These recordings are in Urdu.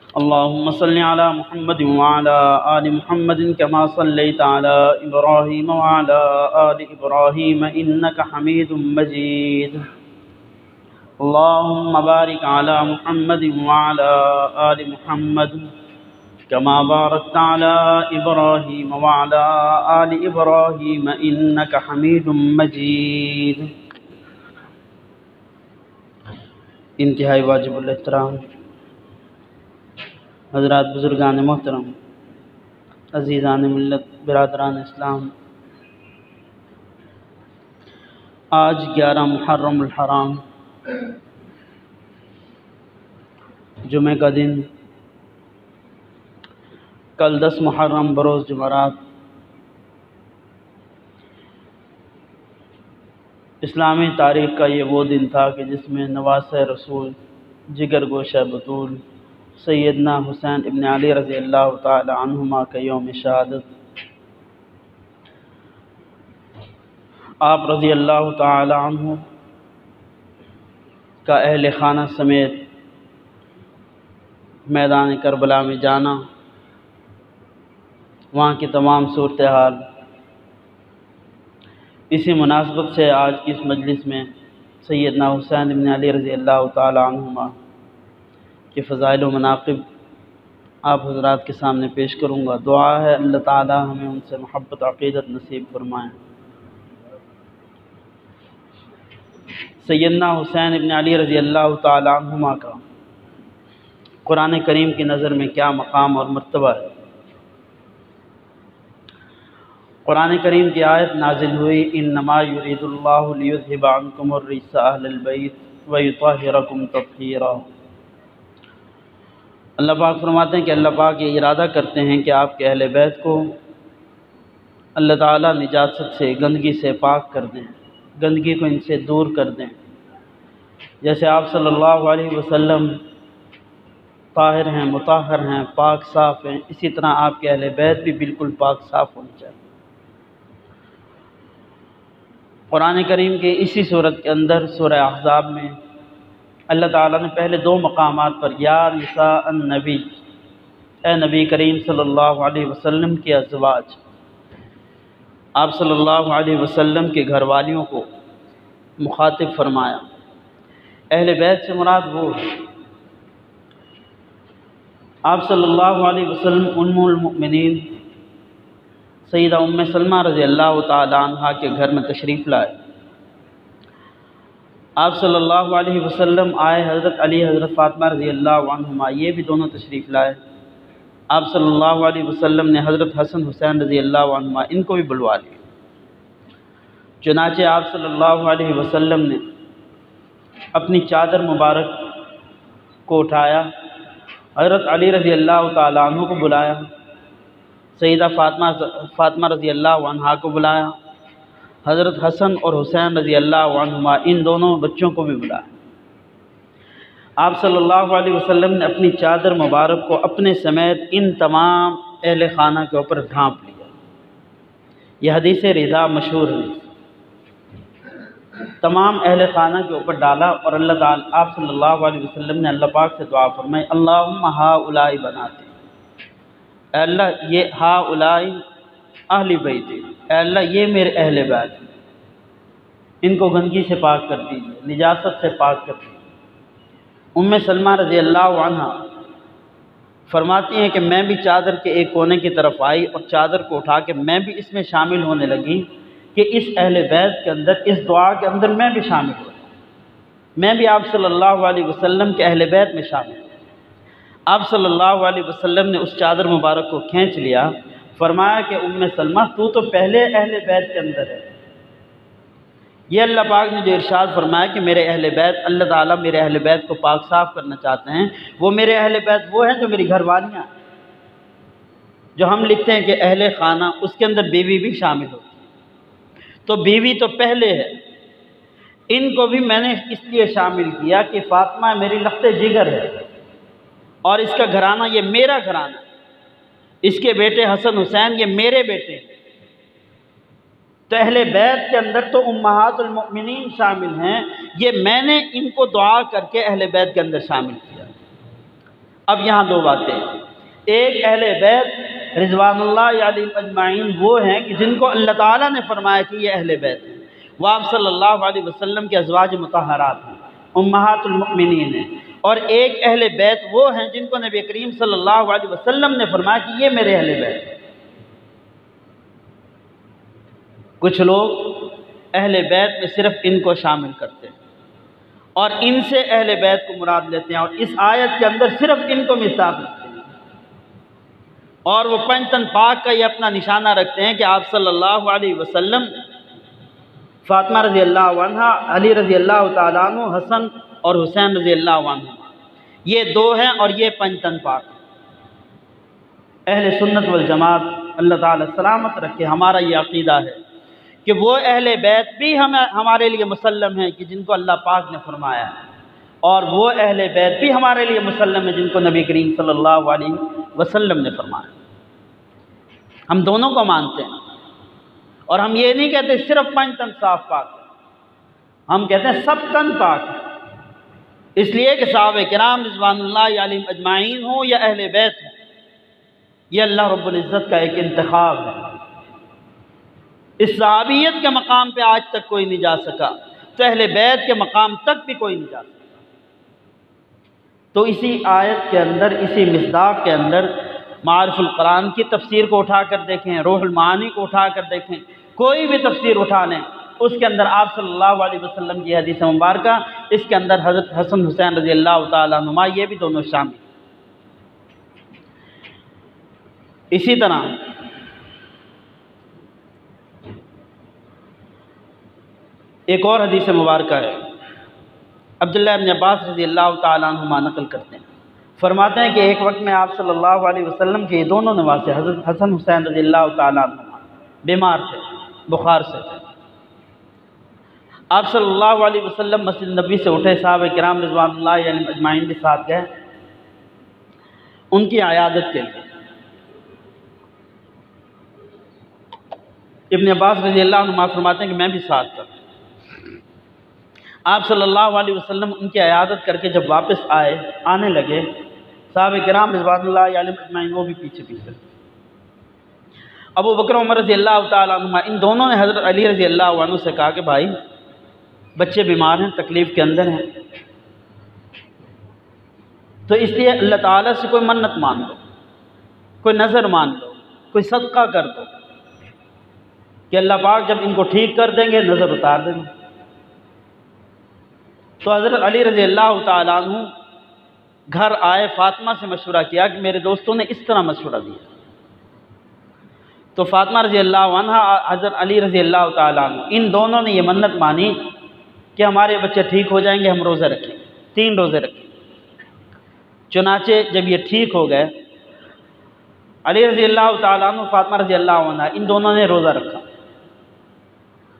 اللهم صل على محمد وعلى آل محمد كما صليت على إبراهيم وعلى آل إبراهيم إنك حميد مجيد. اللهم بارك على محمد وعلى آل محمد كما باركت على إبراهيم وعلى آل إبراهيم إنك حميد مجيد. انتہائی واجب الاحترام حضرات، بزرگان محترم، عزیزان ملت، برادران اسلام، آج 11 محرم الحرام جمعہ کا دن، کل 10 محرم بروز جمعرات، اسلامی تاریخ کا یہ وہ دن تھا کہ جس میں نواسہ رسول، جگر گوشہ بطول سیدنا حسین ابن علی رضی اللہ تعالی عنہما کا یوم شہادت، آپ رضی اللہ تعالی عنہ کا اہل خانہ سمیت میدان کربلا میں جانا، وہاں کی تمام صورتحال، اسی مناسبت سے آج کی اس مجلس میں سیدنا حسین ابن علی رضی اللہ تعالی عنہما کے فضائل و مناقب آپ حضرات کے سامنے پیش کروں گا. دعا ہے اللہ تعالی ہمیں ان سے محبت عقیدت نصیب فرمائیں. سیدنا حسین ابن علی رضی اللہ تعالی عنہما کا قرآن کریم کی نظر میں کیا مقام اور مرتبہ ہے. قرآن کریم کی آیت نازل ہوئی انما یرید اللہ لیذھب عنکم الرجس اہل البیت ویطہرکم تطہیرا. اللہ پاک فرماتے ہیں کہ اللہ پاک یہ ارادہ کرتے ہیں کہ آپ کے اہل بیت کو اللہ تعالیٰ نجاست سے، گندگی سے پاک کر دیں، گندگی کو ان سے دور کر دیں. جیسے آپ صلی اللہ علیہ وسلم طاہر ہیں، مطہر ہیں، پاک صاف ہیں، اسی طرح آپ کے اہل بیت بھی بالکل پاک صاف ہونے چاہیے. قرآن کریم کے اسی صورت کے اندر سورہ احزاب میں اللہ تعالیٰ نے پہلے 2 مقامات پر یا نساء النبی، اے نبی کریم صلی اللہ علیہ وسلم کے ازواج، آپ صلی اللہ علیہ وسلم کے گھر والیوں کو مخاطب فرمایا. اہل بیت سے مراد وہ آپ صلی اللہ علیہ وسلم ام المؤمنین سیدہ ام سلمہ رضی اللہ تعالی عنہ کے گھر میں تشریف لائے. آپ صلی اللہ علیہ وسلم آئے، حضرت علی، حضرت فاطمہ رضی اللہ عنہما یہ بھی دونوں تشریف لائے. آپ صلی اللہ علیہ وسلم نے حضرت حسن حسین رضی اللہ عنہما ان کو بھی بلوا لیا. چنانچہ آپ صلی اللہ علیہ وسلم نے اپنی چادر مبارک کو اٹھایا، حضرت علی رضی اللہ تعالیٰ عنہ کو بلایا، سیدہ فاطمہ رضی اللہ عنہا کو بلایا، حضرت حسن اور حسین رضی اللہ عنہما ان دونوں بچوں کو بھی بلایا. آپ صلی اللہ علیہ وسلم نے اپنی چادر مبارک کو اپنے سمیت ان تمام اہل خانہ کے اوپر ڈھانپ لیا. یہ حدیث رضا مشہور ہے، تمام اہل خانہ کے اوپر ڈالا اور اللہ تعالیٰ آپ صلی اللہ علیہ وسلم نے اللہ پاک سے دعا فرمائی اللہم ہؤلاء بناتی، اے اللہ یہ ہؤلاء اہل بیت، اے اللہ یہ میرے اہل بیت، ان کو گندگی سے پاک کر دیجیے، نجاست سے پاک کر دیجیے. ام سلمہ رضی اللہ عنہ فرماتی ہیں کہ میں بھی چادر کے ایک کونے کی طرف آئی اور چادر کو اٹھا کے میں بھی اس میں شامل ہونے لگی کہ اس اہل بیت کے اندر، اس دعا کے اندر میں بھی شامل ہوں، میں بھی آپ صلی اللہ علیہ وسلم کے اہل بیت میں شامل ہوں. آپ صلی اللہ علیہ وسلم نے اس چادر مبارک کو کھینچ لیا، فرمایا کہ ام سلمہ تو پہلے اہل بیت کے اندر ہے. یہ اللہ پاک نے جو ارشاد فرمایا کہ میرے اہل بیت، اللہ تعالیٰ میرے اہل بیت کو پاک صاف کرنا چاہتے ہیں، وہ میرے اہل بیت وہ ہیں جو میری گھر والیاں ہیں. جو ہم لکھتے ہیں کہ اہل خانہ، اس کے اندر بیوی بھی شامل ہوتی ہے، تو بیوی تو پہلے ہے. ان کو بھی میں نے اس لیے شامل کیا کہ فاطمہ میری لخت جگر ہے اور اس کا گھرانہ یہ میرا گھرانہ، اس کے بیٹے حسن حسین یہ میرے بیٹے ہیں. تو اہل بیت کے اندر تو امہات المؤمنین شامل ہیں، یہ میں نے ان کو دعا کر کے اہل بیت کے اندر شامل کیا. اب یہاں دو باتیں، ایک اہل بیت رضوان اللہ علیہم اجمعین وہ ہیں کہ جن کو اللہ تعالیٰ نے فرمایا کہ یہ اہل بیت ہیں، وہ آپ صلی اللہ علیہ وسلم کے ازواج مطہرات ہیں، امہات المؤمنین ہیں، اور ایک اہل بیت وہ ہیں جن کو نبی کریم صلی اللہ علیہ وسلم نے فرمایا کہ یہ میرے اہل بیت ہیں۔ کچھ لوگ اہل بیت میں صرف ان کو شامل کرتے ہیں اور ان سے اہل بیت کو مراد لیتے ہیں، اور اس آیت کے اندر صرف ان کو مصداق رکھتے ہیں، اور وہ پنج تن پاک کا یہ اپنا نشانہ رکھتے ہیں کہ آپ صلی اللہ علیہ وسلم، فاطمہ رضی اللہ عنہ، علی رضی اللہ تعالیٰ عنہ، حسن اور حسین رضی اللہ عنہ، یہ دو ہیں اور یہ پنج تن پاک۔ اہل سنت والجماعت اللہ تعالیٰ سلامت رکھے، ہمارا یہ عقیدہ ہے کہ وہ اہل بیت بھی ہمارے لیے مسلم ہیں کہ جن کو اللہ پاک نے فرمایا ہے، اور وہ اہل بیت بھی ہمارے لیے مسلم ہیں جن کو نبی کریم صلی اللہ علیہ وسلم نے فرمایا۔ ہم دونوں کو مانتے ہیں، اور ہم یہ نہیں کہتے صرف پنج تن صاف پاک، ہم کہتے ہیں سب تن پاک، اس لیے کہ صحابہ کرام رضوان اللہ علیہم اجمعین ہوں یا اہل بیت ہوں، یہ اللہ رب العزت کا ایک انتخاب ہے۔ اس صحابیت کے مقام پہ آج تک کوئی نہیں جا سکا، تو اہل بیت کے مقام تک بھی کوئی نہیں جا سکا۔ تو اسی آیت کے اندر، اسی مصداق کے اندر معارف القرآن کی تفسیر کو اٹھا کر دیکھیں، روح المعانی کو اٹھا کر دیکھیں، کوئی بھی تفسیر اٹھا لیں، اس کے اندر آپ صلی اللہ علیہ وسلم کی حدیث مبارکہ، اس کے اندر حضرت حسن حسین رضی اللہ تعالیٰ عنہما یہ بھی دونوں شامل۔ اسی طرح ایک اور حدیث مبارکہ ہے، عبداللہ بن عباس رضی اللہ تعالیٰ عنہما نقل کرتے ہیں، فرماتے ہیں کہ ایک وقت میں آپ صلی اللہ علیہ وسلم کے یہ دونوں نواسے حضرت حسن حسین رضی اللہ تعالیٰ عنہما بیمار تھے، بخار سے تھے۔ آپ صلی اللہ علیہ وسلم مسجد نبی سے اٹھے، صحابہ کرام رضوان اللہ علیہم اجمعین بھی ساتھ گئے ان کی عیادت کے لیے۔ ابن عباس رضی اللہ عنہما فرماتے ہیں کہ میں بھی ساتھ تھا۔ آپ صلی اللہ علیہ وسلم ان کی عیادت کر کے جب واپس آنے لگے، صحابہ کرام رضوان اللہ علیہم اجمعین وہ بھی پیچھے پیچھے۔ ابو بکر عمر رضی اللہ تعالیٰ عنہما ان دونوں نے حضرت علی رضی اللہ عنہ سے کہا کہ بھائی بچے بیمار ہیں، تکلیف کے اندر ہیں، تو اس لیے اللہ تعالیٰ سے کوئی منت مان لو، کوئی نظر مان لو، کوئی صدقہ کر دو کہ اللہ پاک جب ان کو ٹھیک کر دیں گے نظر اتار دیں گے۔ تو حضرت علی رضی اللہ تعالیٰ عنہ گھر آئے، فاطمہ سے مشورہ کیا کہ میرے دوستوں نے اس طرح مشورہ دیا۔ تو فاطمہ رضی اللہ عنہ، حضرت علی رضی اللہ تعالیٰ عنہ، ان دونوں نے یہ منت مانی کہ ہمارے بچے ٹھیک ہو جائیں گے، ہم روزے رکھیں، 3 روزے رکھیں۔ چنانچہ جب یہ ٹھیک ہو گئے، علی رضی اللہ تعالیٰ عنہ، فاطمہ رضی اللہ عنہ، ان دونوں نے روزہ رکھا،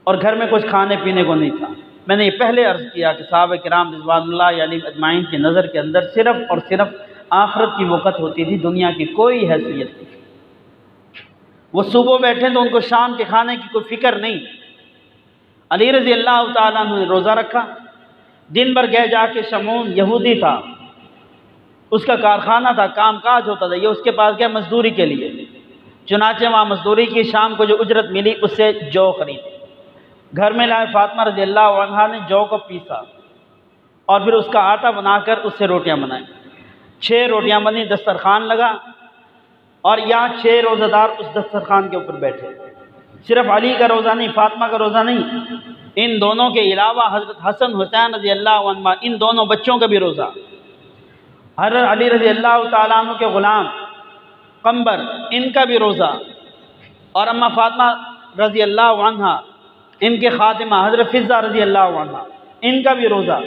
اور گھر میں کچھ کھانے پینے کو نہیں تھا۔ میں نے یہ پہلے عرض کیا کہ صحابہ کرام رضوان اللہ علیہم اجمعین کی نظر کے اندر صرف اور صرف آخرت کی وقت ہوتی تھی، دنیا کی کوئی حیثیت نہیں۔ وہ صبح بیٹھے تو ان کو شام کے کھانے کی کوئی فکر نہیں۔ علی رضی اللہ تعالیٰ عنہ نے روزہ رکھا، دن بھر گئے جا کے شمعون یہودی تھا، اس کا کارخانہ تھا، کام کاج ہوتا تھا، یہ اس کے پاس گیا مزدوری کے لیے، چنانچہ وہاں مزدوری کی، شام کو جو اجرت ملی اس سے جو خریدی، گھر میں لائے، فاطمہ رضی اللہ عنہا نے جو کو پیسا اور پھر اس کا آٹا بنا کر اس سے روٹیاں بنائیں، 6 روٹیاں بنی، دسترخوان لگا، اور یہاں 6 روزہ دار اس دسترخوان کے اوپر بیٹھے۔ صرف علی کا روزہ نہیں، فاطمہ کا روزہ نہیں، ان دونوں کے علاوہ حضرت حسن حسین رضی اللہ عنہ، ان دونوں بچوں کا بھی روزہ، حضرت علی رضی اللہ تعالیٰ عنہ کے غلام قمبر، ان کا بھی روزہ، اور اماں فاطمہ رضی اللہ عنہ، ان کے خاتمہ حضرت فضہ رضی اللہ عنہ، ان کا بھی روزہ۔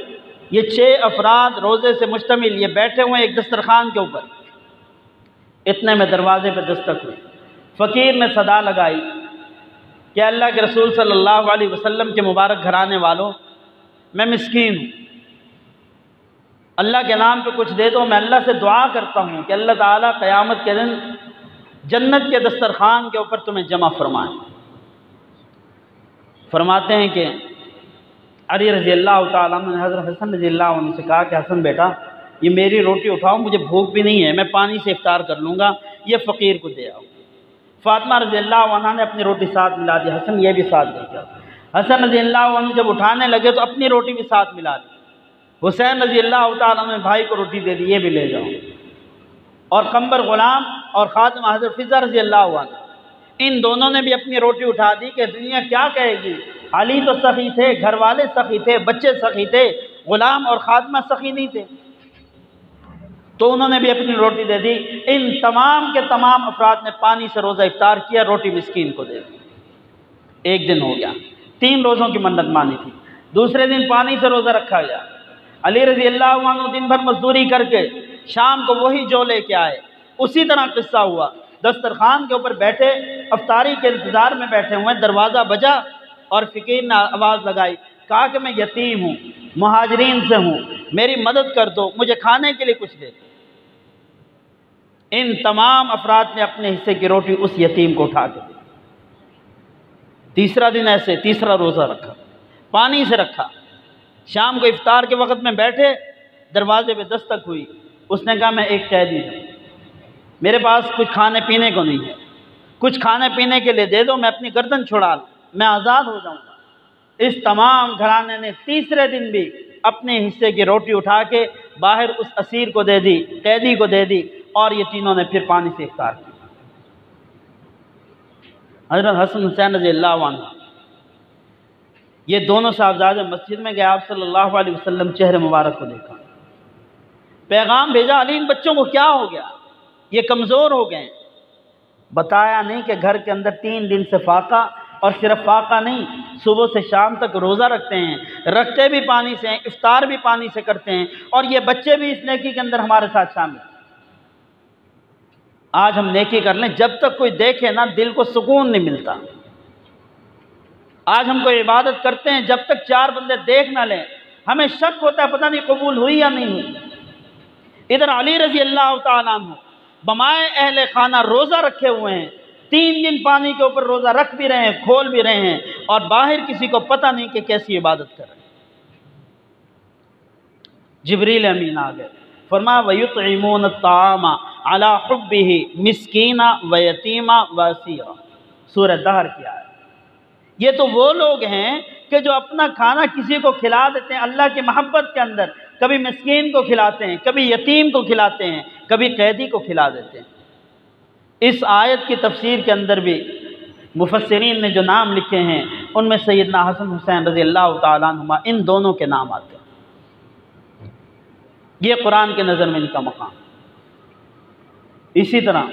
یہ 6 افراد روزے سے مشتمل یہ بیٹھے ہوئے ایک دسترخوان کے اوپر۔ اتنے میں دروازے پہ دستک ہوئی، فقیر نے صدا لگائی کہ اللہ کے رسول صلی اللہ علیہ وسلم کے مبارک گھرانے والوں، میں مسکین ہوں، اللہ کے نام پہ کچھ دے دو، میں اللہ سے دعا کرتا ہوں کہ اللہ تعالیٰ قیامت کے دن جنت کے دسترخوان کے اوپر تمہیں جمع فرمائیں۔ فرماتے ہیں کہ علی رضی اللہ تعالیٰ عنہ نے حضرت حسن رضی اللہ عنہ سے کہا کہ حسن بیٹا، یہ میری روٹی اٹھاؤ، مجھے بھوک بھی نہیں ہے، میں پانی سے افطار کر لوں گا، یہ فقیر کو دے آؤ۔ فاطمہ رضی اللہ عنہ نے اپنی روٹی ساتھ ملا دی، حسن یہ بھی ساتھ لے گیا۔ حسن رضی اللہ عنہ جب اٹھانے لگے تو اپنی روٹی بھی ساتھ ملا دی۔ حسین رضی اللہ تعالیٰ نے بھائی کو روٹی دے دی، یہ بھی لے جاؤ۔ اور قمبر غلام اور خاتمہ حضرت فضہ رضی اللہ عنہ، ان دونوں نے بھی اپنی روٹی اٹھا دی کہ دنیا کیا کہے گی، علی تو سخی تھے، گھر والے سخی تھے، بچے سخی تھے، غلام اور خاتمہ سخی نہیں تھے، تو انہوں نے بھی اپنی روٹی دے دی۔ ان تمام کے تمام افراد نے پانی سے روزہ افطار کیا، روٹی مسکین کو دے دی۔ ایک دن ہو گیا، 3 روزوں کی منت مانی تھی، دوسرے دن پانی سے روزہ رکھا گیا۔ علی رضی اللہ عنہ دن بھر مزدوری کر کے شام کو وہی جو لے کے آئے، اسی طرح قصہ ہوا۔ دسترخوان کے اوپر بیٹھے، افطاری کے انتظار میں بیٹھے ہوئے، دروازہ بجا اور فقیر نے آواز لگائی، کہا کہ میں یتیم ہوں، مہاجرین سے ہوں، میری مدد کر دو، مجھے کھانے کے لیے کچھ دے دو۔ ان تمام افراد نے اپنے حصے کی روٹی اس یتیم کو اٹھا کے دی۔ تیسرا دن ایسے، تیسرا روزہ رکھا، پانی سے رکھا۔ شام کو افطار کے وقت میں بیٹھے، دروازے پہ دستک ہوئی، اس نے کہا میں ایک قیدی ہوں، میرے پاس کچھ کھانے پینے کو نہیں ہے، کچھ کھانے پینے کے لیے دے دو، میں اپنی گردن چھڑا لوں، میں آزاد ہو جاؤں گا۔ اس تمام گھرانے نے تیسرے دن بھی اپنے حصے کی روٹی اٹھا کے باہر اس اسیر کو دے دی، قیدی کو دے دی، اور یہ تینوں نے پھر پانی سے افطار کیا۔ حضرت حسن حسین رضی اللہ عنہ یہ دونوں صاحبزادے مسجد میں گئے، آپ صلی اللہ علیہ وسلم چہرے مبارک کو دیکھا، پیغام بھیجا، علی ان بچوں کو کیا ہو گیا، یہ کمزور ہو گئے۔ بتایا نہیں کہ گھر کے اندر 3 دن سے فاقہ، اور صرف فاقہ نہیں، صبح سے شام تک روزہ رکھتے ہیں، رکھتے بھی پانی سے ہیں، افطار بھی پانی سے کرتے ہیں، اور یہ بچے بھی اس نیکی کے اندر ہمارے ساتھ شامل ہیں۔ آج ہم نیکی کر لیں، جب تک کوئی دیکھے نا دل کو سکون نہیں ملتا۔ آج ہم کوئی عبادت کرتے ہیں، جب تک 4 بندے دیکھ نہ لیں ہمیں شک ہوتا ہے پتہ نہیں قبول ہوئی یا نہیں ہوئی۔ ادھر علی رضی اللہ تعالیٰ عنہ بمائے اہل خانہ روزہ رکھے ہوئے ہیں، 3 دن پانی کے اوپر روزہ رکھ بھی رہے ہیں، کھول بھی رہے ہیں، اور باہر کسی کو پتہ نہیں کہ کیسی عبادت کر رہے ہیں۔ جبریل امین آ گئے، فرمایا وَيُطْعِمُونَ الطَّعَامَ عَلَىٰ حُبِّهِ مِسْكِينًا وَيَتِيمًا وَأَسِيرًا، سورہ دہر کی آیت۔ یہ تو وہ لوگ ہیں کہ جو اپنا کھانا کسی کو کھلا دیتے ہیں اللہ کی محبت کے اندر، کبھی مسکین کو کھلاتے ہیں، کبھی یتیم کو کھلاتے ہیں، کبھی قیدی کو کھلا دیتے ہیں۔ اس آیت کی تفسیر کے اندر بھی مفسرین نے جو نام لکھے ہیں ان میں سیدنا حسن حسین رضی اللہ تعالیٰ عنہما ان دونوں کے نام آتے ہیں۔ یہ قرآن کے نظر میں ان کا مقام۔ اسی طرح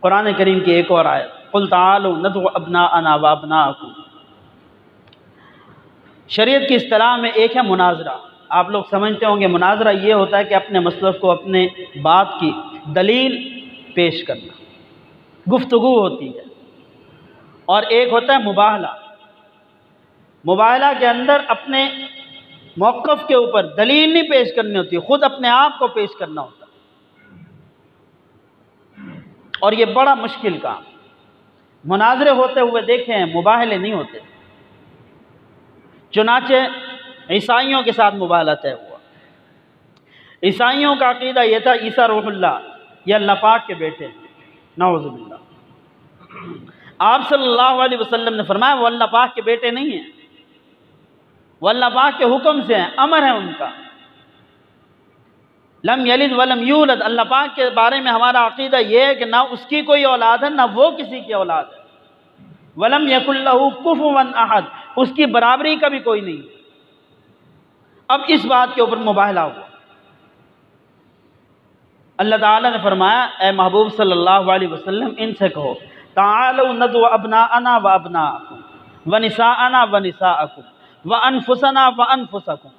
قرآن کریم کی ایک اور آیت، قُلْ تَعَالُوا نَدْعُ أَبْنَاءَنَا وَأَبْنَاءَكُمْ۔ شریعت کی اصطلاح میں ایک ہے مناظرہ۔ آپ لوگ سمجھتے ہوں گے مناظرہ یہ ہوتا ہے کہ اپنے مسلک کو، اپنے بات کی دلیل پیش کرنا، گفتگو ہوتی ہے۔ اور ایک ہوتا ہے مباہلہ۔ مباہلہ کے اندر اپنے موقف کے اوپر دلیل نہیں پیش کرنی ہوتی، خود اپنے آپ کو پیش کرنا ہوتا ہے، اور یہ بڑا مشکل کام۔ مناظرے ہوتے ہوئے دیکھے ہیں، مباہلے نہیں ہوتے۔ چنانچہ عیسائیوں کے ساتھ مباہلہ طے ہوا۔ عیسائیوں کا عقیدہ یہ تھا عیسیٰ روح اللہ، یہ اللہ پاک کے بیٹے ہیں، نعوذ باللہ۔ آپ صلی اللہ علیہ وسلم نے فرمایا وہ اللہ پاک کے بیٹے نہیں ہیں، وہ اللہ پاک کے حکم سے ہیں، امر ہے ان کا۔ لم یلد ولم یولد، اللہ پاک کے بارے میں ہمارا عقیدہ یہ ہے کہ نہ اس کی کوئی اولاد ہے، نہ وہ کسی کی اولاد ہے۔ ولم یکن لہ کفوا احد، اس کی برابری کا بھی کوئی نہیں۔ اب اس بات کے اوپر مباہلہ ہوا۔ اللہ تعالیٰ نے فرمایا اے محبوب صلی اللہ علیہ وسلم ان سے کہو تعالوا ندعو ابناءنا وابناءکم ونساءنا ونساءکم وانفسنا وانفسکم۔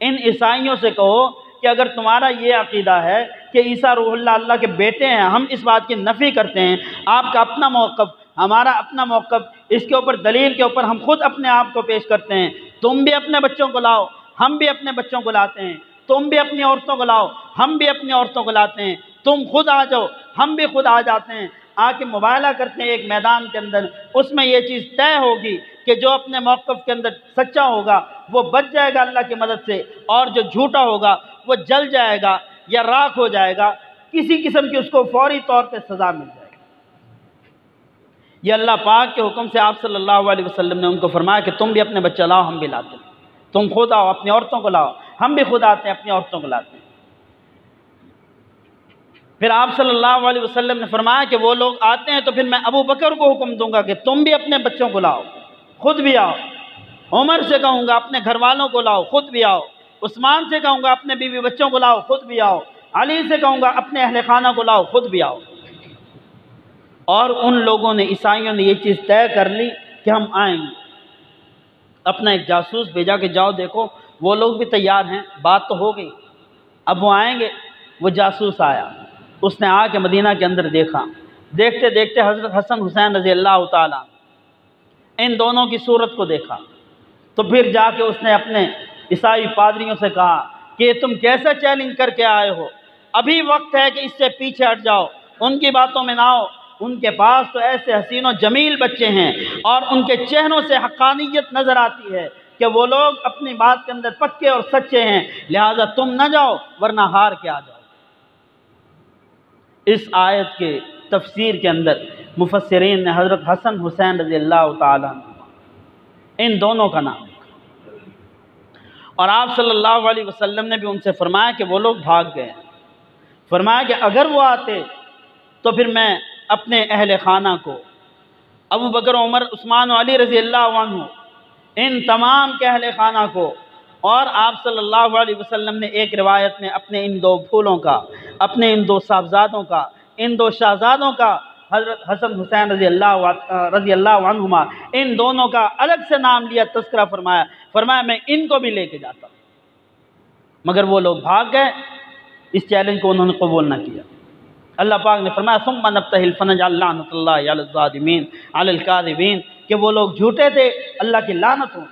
ان عیسائیوں سے کہو کہ اگر تمہارا یہ عقیدہ ہے کہ عیسیٰ روح اللہ اللہ کے بیٹے ہیں، ہم اس بات کی نفی کرتے ہیں، آپ کا اپنا موقف، ہمارا اپنا موقف، اس کے اوپر دلیل کے اوپر ہم خود اپنے آپ کو پیش کرتے ہیں۔ تم بھی اپنے بچوں کو لاؤ، ہم بھی اپنے بچوں کو لاتے ہیں، تم بھی اپنی عورتوں کو لاؤ، ہم بھی اپنی عورتوں کو لاتے ہیں، تم خود آ جاؤ، ہم بھی خود آ جاتے ہیں، آ کے مباہلہ کرتے ہیں ایک میدان کے اندر۔ اس میں یہ چیز طے ہوگی کہ جو اپنے موقف کے اندر سچا ہوگا وہ بچ جائے گا اللہ کی مدد سے، اور جو جھوٹا ہوگا وہ جل جائے گا یا راکھ ہو جائے گا، کسی قسم کی اس کو فوری طور پہ سزا مل جائے گی۔ یہ اللہ پاک کے حکم سے آپ صلی اللہ علیہ وسلم نے ان کو فرمایا کہ تم بھی اپنے بچہ لاؤ، ہم بھی لاتے ہیں، تم خود آؤ اپنی عورتوں کو لاؤ، ہم بھی خود آتے ہیں اپنی عورتوں کو لاتے ہیں۔ پھر آپ صلی اللہ علیہ وسلم نے فرمایا کہ وہ لوگ آتے ہیں تو پھر میں ابو بکر کو حکم دوں گا کہ تم بھی اپنے بچوں کو لاؤ، خود بھی آؤ، عمر سے کہوں گا اپنے گھر والوں کو لاؤ، خود بھی آؤ، عثمان سے کہوں گا اپنے بیوی بچوں کو لاؤ، خود بھی آؤ، علی سے کہوں گا اپنے اہل خانہ کو لاؤ، خود بھی آؤ۔ اور ان لوگوں نے، عیسائیوں نے یہ چیز طے کر لی کہ ہم آئیں گے۔ اپنا ایک جاسوس بھیجا کہ جاؤ دیکھو وہ لوگ بھی تیار ہیں، بات تو ہو گئی، اب وہ آئیں گے۔ وہ جاسوس آیا، اس نے آ کے مدینہ کے اندر دیکھا، دیکھتے دیکھتے حضرت حسن حسین رضی اللہ تعالیٰ ان دونوں کی صورت کو دیکھا، تو پھر جا کے اس نے اپنے عیسائی پادریوں سے کہا کہ تم کیسا چیلنج کر کے آئے ہو، ابھی وقت ہے کہ اس سے پیچھے ہٹ جاؤ، ان کی باتوں میں نہ آؤ، ان کے پاس تو ایسے حسین و جمیل بچے ہیں اور ان کے چہروں سے حقانیت نظر آتی ہے کہ وہ لوگ اپنی بات کے اندر پکے اور سچے ہیں، لہٰذا تم نہ جاؤ ورنہ ہار کے آ جاؤ۔ اس آیت کے تفسیر کے اندر مفسرین نے حضرت حسن حسین رضی اللہ تعالیٰ ان دونوں کا نام لکھا، اور آپ صلی اللہ علیہ وسلم نے بھی ان سے فرمایا کہ وہ لوگ بھاگ گئے، فرمایا کہ اگر وہ آتے تو پھر میں اپنے اہل خانہ کو، ابو بکر، عمر، عثمان و علی رضی اللہ عنہ، ان تمام کے اہل خانہ کو، اور آپ صلی اللہ علیہ وسلم نے ایک روایت میں اپنے ان دو پھولوں کا، اپنے ان دو صاحبزادوں کا، ان دو شہزادوں کا، حضرت حسن حسین رضی اللہ عنہما، ان دونوں کا الگ سے نام لیا، تذکرہ فرمایا میں ان کو بھی لے کے جاتا ہوں، مگر وہ لوگ بھاگ گئے، اس چیلنج کو انہوں نے قبول نہ کیا۔ اللہ پاک نے فرمایا ثم نبتہل فنجعل لعنۃ اللہ علی الظالمین علی الکاذبین، کہ وہ لوگ جھوٹے تھے، اللہ کی لعنت ہو۔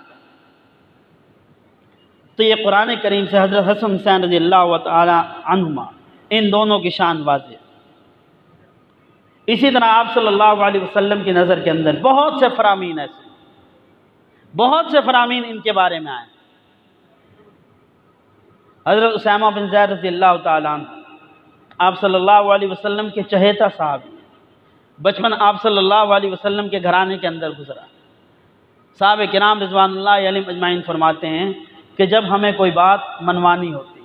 تو یہ قرآن کریم سے حضرت حسن حسین رضی اللہ تعالی عنہما ان دونوں کی شان واضح۔ اسی طرح آپ صلی اللہ علیہ وسلم کی نظر کے اندر بہت سے فرامین ایسے، بہت سے فرامین ان کے بارے میں آئے۔ حضرت اسامہ بن زید رضی اللہ تعالیٰ عنہ آپ صلی اللہ علیہ وسلم کے چہیتا صحابی، بچپن آپ صلی اللہ علیہ وسلم کے گھرانے کے اندر گزرا۔ صحابہ کرام رضوان اللہ علیہم اجمعین فرماتے ہیں کہ جب ہمیں کوئی بات منوانی ہوتی،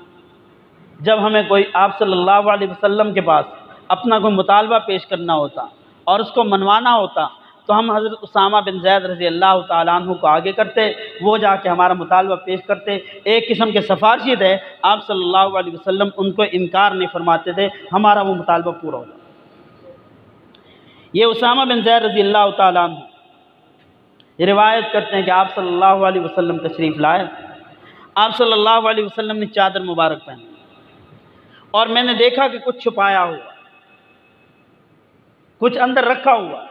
جب ہمیں کوئی آپ صلی اللہ علیہ وسلم کے پاس اپنا کوئی مطالبہ پیش کرنا ہوتا اور اس کو منوانا ہوتا تو ہم حضرت اسامہ بن زید رضی اللہ تعالیٰ عنہ کو آگے کرتے، وہ جا کے ہمارا مطالبہ پیش کرتے۔ ایک قسم کے سفارشی تھے، آپ صلی اللہ علیہ وسلم ان کو انکار نہیں فرماتے تھے، ہمارا وہ مطالبہ پورا ہوتا۔ یہ اسامہ بن زید رضی اللہ تعالیٰ عنہ یہ روایت کرتے ہیں کہ آپ صلی اللہ علیہ وسلم تشریف لائے، آپ صلی اللہ علیہ وسلم نے چادر مبارک پہنی، اور میں نے دیکھا کہ کچھ چھپایا ہوا، کچھ اندر رکھا ہوا۔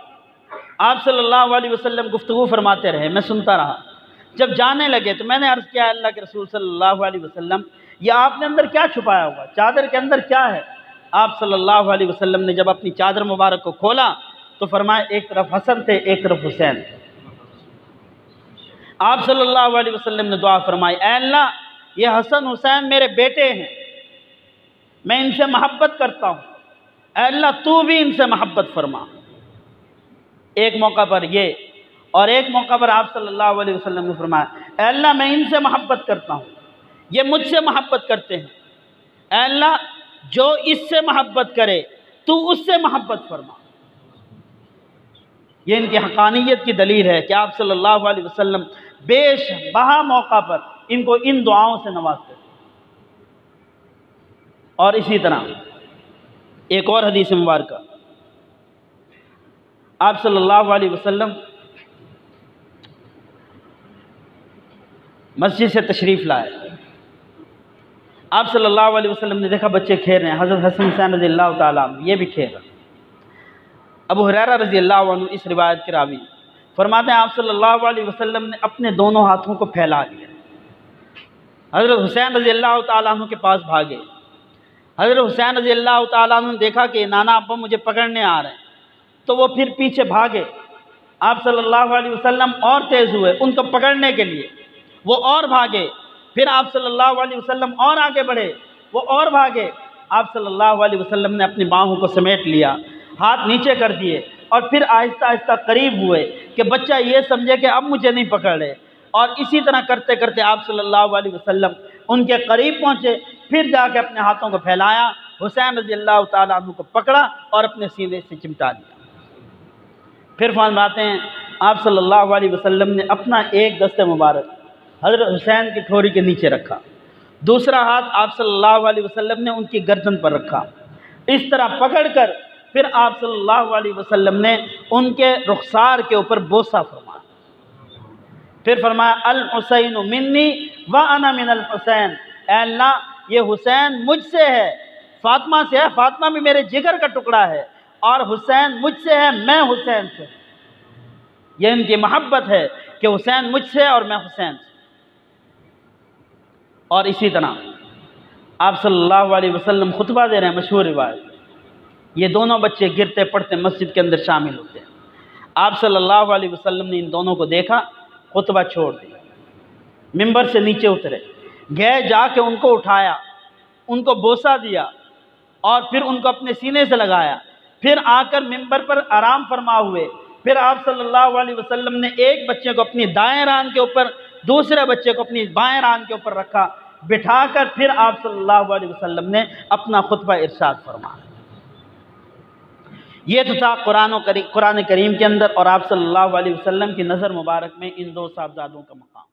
آپ صلی اللہ علیہ وسلم گفتگو فرماتے رہے، میں سنتا رہا۔ جب جانے لگے تو میں نے عرض کیا، اللہ کے رسول صلی اللہ علیہ وسلم یہ آپ نے اندر کیا چھپایا ہوا، چادر کے اندر کیا ہے؟ آپ صلی اللہ علیہ وسلم نے جب اپنی چادر مبارک کو کھولا تو فرمایا ایک طرف حسن تھے، ایک طرف حسین تھے۔ آپ صلی اللہ علیہ وسلم نے دعا فرمائی، اے اللہ یہ حسن حسین میرے بیٹے ہیں، میں ان سے محبت کرتا ہوں، اے اللہ تو بھی ان سے محبت فرما۔ ایک موقع پر یہ، اور ایک موقع پر آپ صلی اللہ علیہ وسلم نے فرمایا، اے اللہ میں ان سے محبت کرتا ہوں، یہ مجھ سے محبت کرتے ہیں، اے اللہ جو اس سے محبت کرے تو اس سے محبت فرما۔ یہ ان کی حقانیت کی دلیل ہے کہ آپ صلی اللہ علیہ وسلم بیش بہا موقع پر ان کو ان دعاؤں سے نوازتے ہیں۔ اور اسی طرح ایک اور حدیث مبارکہ، آپ صلی اللہ علیہ وسلم مسجد سے تشریف لائے، آپ صلی اللہ علیہ وسلم نے دیکھا بچے کھیل رہے ہیں، حضرت حسن حسین رضی اللہ تعالیٰ عنہ یہ بھی کھیل رہے ہیں۔ ابو ہریرہ رضی اللہ عنہ اس روایت کے راوی فرماتے ہیں آپ صلی اللہ علیہ وسلم نے اپنے دونوں ہاتھوں کو پھیلا لیا، حضرت حسین رضی اللہ تعالیٰ عنہ کے پاس بھاگے۔ حضرت حسین رضی اللہ تعالیٰ عنہ نے دیکھا کہ نانا ابا مجھے پکڑنے آ رہے ہیں، تو وہ پھر پیچھے بھاگے۔ آپ صلی اللہ علیہ وسلم اور تیز ہوئے ان کو پکڑنے کے لیے، وہ اور بھاگے، پھر آپ صلی اللہ علیہ وسلم اور آگے بڑھے، وہ اور بھاگے۔ آپ صلی اللہ علیہ وسلم نے اپنی باہوں کو سمیٹ لیا، ہاتھ نیچے کر دیے، اور پھر آہستہ آہستہ قریب ہوئے کہ بچہ یہ سمجھے کہ اب مجھے نہیں پکڑ رہے، اور اسی طرح کرتے کرتے آپ صلی اللہ علیہ وسلم ان کے قریب پہنچے، پھر جا کے اپنے ہاتھوں کو پھیلایا، حسین رضی اللہ تعالیٰ عنہ کو پکڑا اور اپنے سینے سے چمٹا دیا۔ پھر فرماتے ہیں آپ صلی اللہ علیہ وسلم نے اپنا ایک دست مبارک حضرت حسین کی ٹھوری کے نیچے رکھا، دوسرا ہاتھ آپ صلی اللہ علیہ وسلم نے ان کی گردن پر رکھا، اس طرح پکڑ کر پھر آپ صلی اللہ علیہ وسلم نے ان کے رخسار کے اوپر بوسہ فرمایا۔ پھر فرمایا الحسین منی وانا من الحسین، اے اللہ یہ حسین مجھ سے ہے، فاطمہ سے ہے، فاطمہ بھی میرے جگر کا ٹکڑا ہے، اور حسین مجھ سے ہے، میں حسین سے۔ یہ ان کی محبت ہے کہ حسین مجھ سے اور میں حسین سے۔ اور اسی طرح آپ صلی اللہ علیہ وسلم خطبہ دے رہے ہیں، مشہور روایت، یہ دونوں بچے گرتے پڑتے مسجد کے اندر شامل ہوتے ہیں۔ آپ صلی اللہ علیہ وسلم نے ان دونوں کو دیکھا، خطبہ چھوڑ دیا، ممبر سے نیچے اترے، گئے جا کے ان کو اٹھایا، ان کو بوسہ دیا، اور پھر ان کو اپنے سینے سے لگایا، پھر آ کر ممبر پر آرام فرما ہوئے۔ پھر آپ صلی اللہ علیہ وسلم نے ایک بچے کو اپنی دائیں ران کے اوپر، دوسرے بچے کو اپنی بائیں ران کے اوپر رکھا، بٹھا کر پھر آپ صلی اللہ علیہ وسلم نے اپنا خطبہ ارشاد فرمایا۔ یہ تو تھا قرآن کریم کے اندر اور آپ صلی اللہ علیہ وسلم کی نظر مبارک میں ان دو صاحبزادوں کا مقام۔